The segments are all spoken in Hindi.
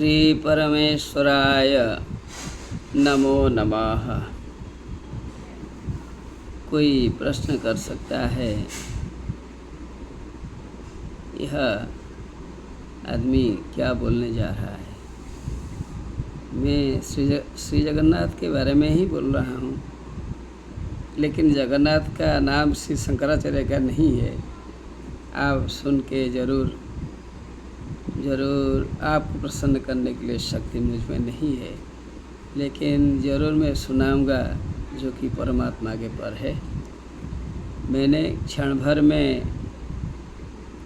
श्री परमेश्वराय नमो नमः। कोई प्रश्न कर सकता है, यह आदमी क्या बोलने जा रहा है? मैं श्री जगन्नाथ के बारे में ही बोल रहा हूँ, लेकिन जगन्नाथ का नाम श्री शंकराचार्य का नहीं है। आप सुन के ज़रूर आपको प्रसन्न करने के लिए शक्ति मुझ में नहीं है, लेकिन ज़रूर मैं सुनाऊंगा जो कि परमात्मा के पर है। मैंने क्षण भर में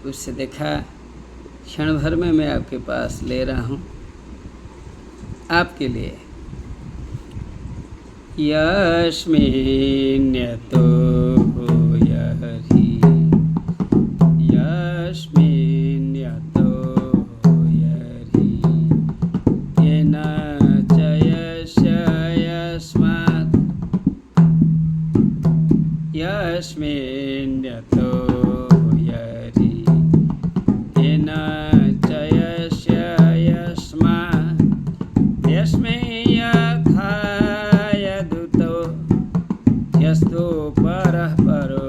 उससे देखा, क्षण भर में मैं आपके पास ले रहा हूँ आपके लिए। यस्मिन्यतो यहरि यस्मिन्यतो यहरि येन च यस्य यस्मात् यस्मिन्यतो यहरि येन च यस्य यस्मात् यस्मै यथा यदुतो यस्तु परः परो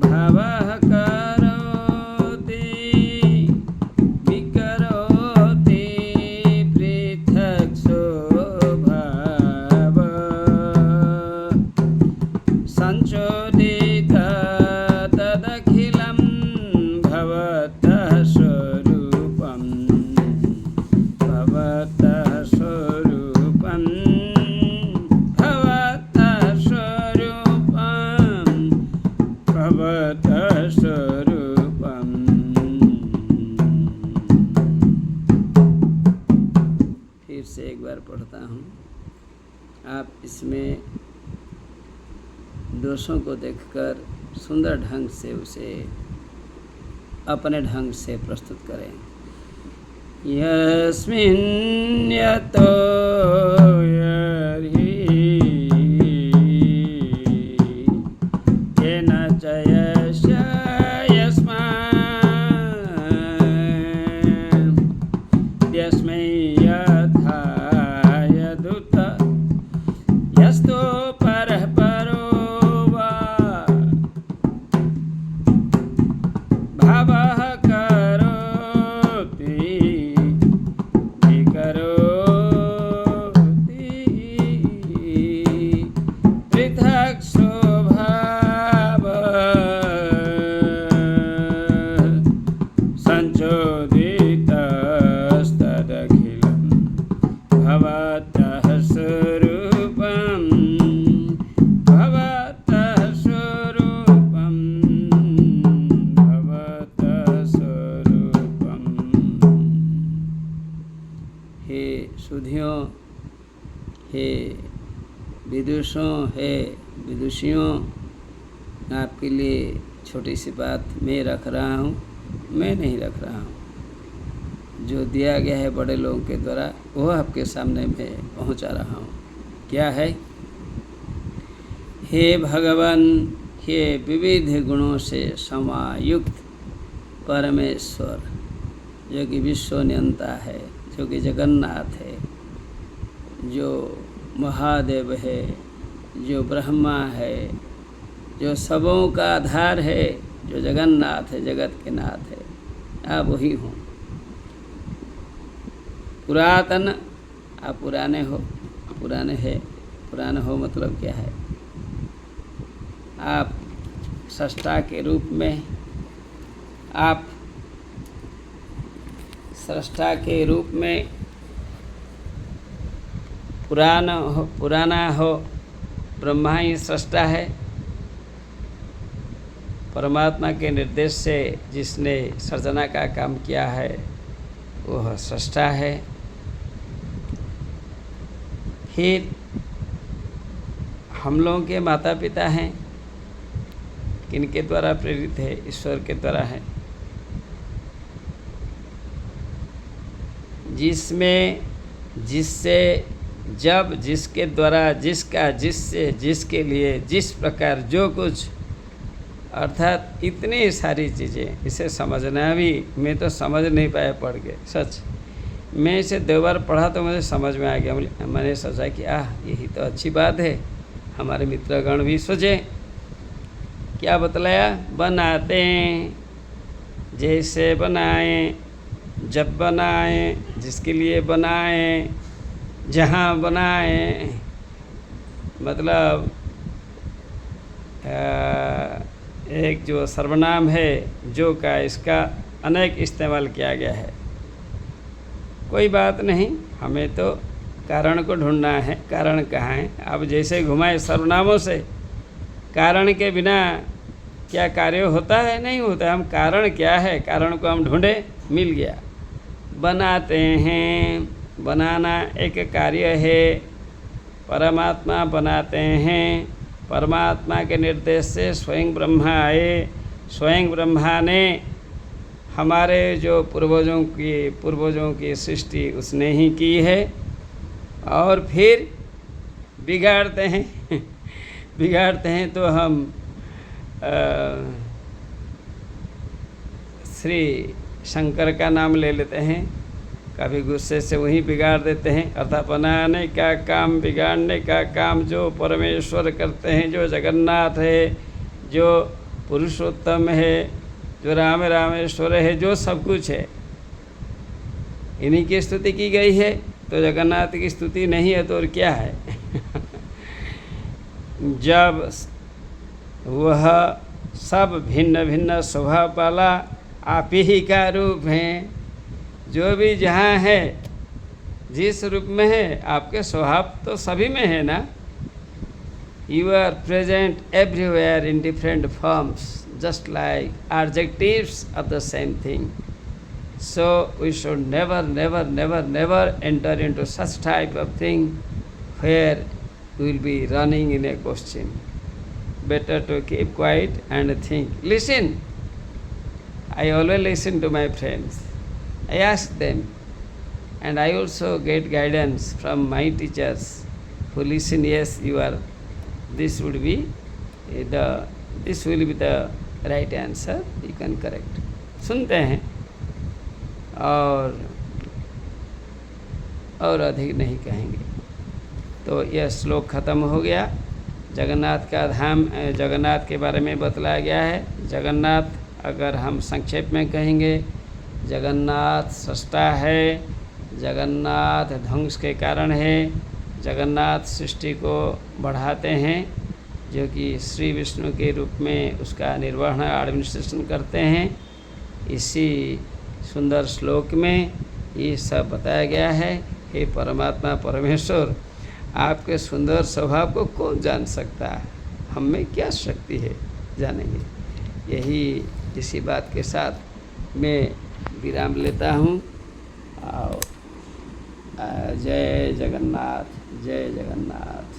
भवः करोति विकरोति पृथक् स्वभाव संचोदित तदखिलं भवतः स्वरूपं भवतः स्वरूपं भवतः स्वरूपं भवतः स्वरूपं। फिर से एक बार पढ़ता हूँ, आप इसमें दोषों को देखकर सुंदर ढंग से उसे अपने ढंग से प्रस्तुत करें। यस्मिन्यतो यर्हि येन च यस्य यस्मात् यस्मै यथा यदुत यस्तु परः परो भवः करोति विकरोति पृथक् स्वभाव संचोदितस्तदखिलं भवतः स्वरूपं भवतः स्वरूपं भवतः स्वरूपं। हे सुधियों, हे विदुषों, हे विदुषियों, आपके लिए छोटी सी बात मैं रख रहा हूँ। मैं नहीं रख रहा हूँ, जो दिया गया है बड़े लोगों के द्वारा वो आपके सामने मैं पहुँचा रहा हूँ। क्या है? हे भगवान, हे विविध गुणों से समायुक्त परमेश्वर, जो कि विश्व नियंता है, जो कि जगन्नाथ है, जो महादेव है, जो ब्रह्मा है, जो सबों का आधार है, जो जगन्नाथ है, जगत के नाथ है, आप वही हो। पुरातन, आप पुराने हो, पुराने हैं। पुराने हो मतलब क्या है? आप सृष्टा के रूप में, आप सृष्टा के रूप में पुराना हो। ब्रह्मा ही सृष्टा है। परमात्मा के निर्देश से जिसने सृजना का काम किया है वह सृष्टा है। फिर हम लोगों के माता पिता हैं, किनके द्वारा प्रेरित है? ईश्वर के द्वारा है, जिसमें जिससे जब जिसके द्वारा जिसका जिससे जिसके लिए जिस प्रकार जो कुछ अर्थात इतनी सारी चीज़ें, इसे समझना भी मैं तो समझ नहीं पाया पढ़ के, सच। मैं इसे 2 बार पढ़ा तो मुझे समझ में आ गया। मैंने सोचा कि यही तो अच्छी बात है, हमारे मित्रगण भी सोचे। क्या बतलाया? बनाते हैं, जैसे बनाएं, जब बनाएं, जिसके लिए बनाएं, जहाँ बनाएं। मतलब एक जो सर्वनाम है जो का, इसका अनेक इस्तेमाल किया गया है। कोई बात नहीं, हमें तो कारण को ढूंढना है। कारण कहाँ है? अब जैसे घुमाए सर्वनामों से, कारण के बिना क्या कार्य होता है? नहीं होता। हम कारण क्या है, कारण को हम ढूंढे, मिल गया। बनाते हैं, बनाना एक कार्य है। परमात्मा बनाते हैं, परमात्मा के निर्देश से स्वयं ब्रह्मा आए। स्वयं ब्रह्मा ने हमारे जो पूर्वजों की सृष्टि उसने ही की है, और फिर बिगाड़ते हैं बिगाड़ते हैं तो हम श्री शंकर का नाम ले लेते हैं, कभी गुस्से से वहीं बिगाड़ देते हैं। अर्थात बनाने का काम, बिगाड़ने का काम जो परमेश्वर करते हैं, जो जगन्नाथ है, जो पुरुषोत्तम है, जो रामेश्वर है, जो सब कुछ है, इन्हीं की स्तुति की गई है। तो जगन्नाथ की स्तुति नहीं है तो और क्या है? जब वह सब भिन्न भिन्न स्वभाव वाला आप ही का रूप हैं, जो भी जहाँ है, जिस रूप में है, आपके स्वभाव तो सभी में है ना। You are present everywhere in different forms, just like adjectives of the same thing. So we should never enter into such type of thing where we will be running in a question. Better to keep quiet and think. Listen. I always listen to my friends. I ask them, and I also get guidance from my teachers who listen. Yes, this will be the right answer, you can correct. सुनते हैं और अधिक नहीं कहेंगे। तो यह श्लोक खत्म हो गया। जगन्नाथ का धाम, जगन्नाथ के बारे में बतलाया गया है। जगन्नाथ अगर हम संक्षेप में कहेंगे, जगन्नाथ सृष्टा है, जगन्नाथ ध्वंस के कारण है, जगन्नाथ सृष्टि को बढ़ाते हैं, जो कि श्री विष्णु के रूप में उसका निर्वहन एडमिनिस्ट्रेशन करते हैं। इसी सुंदर श्लोक में ये सब बताया गया है। हे परमात्मा परमेश्वर, आपके सुंदर स्वभाव को कौन जान सकता है? हम में क्या शक्ति है, जानेंगे। इसी बात के साथ मैं विराम लेता हूँ। जय जगन्नाथ, जय जगन्नाथ।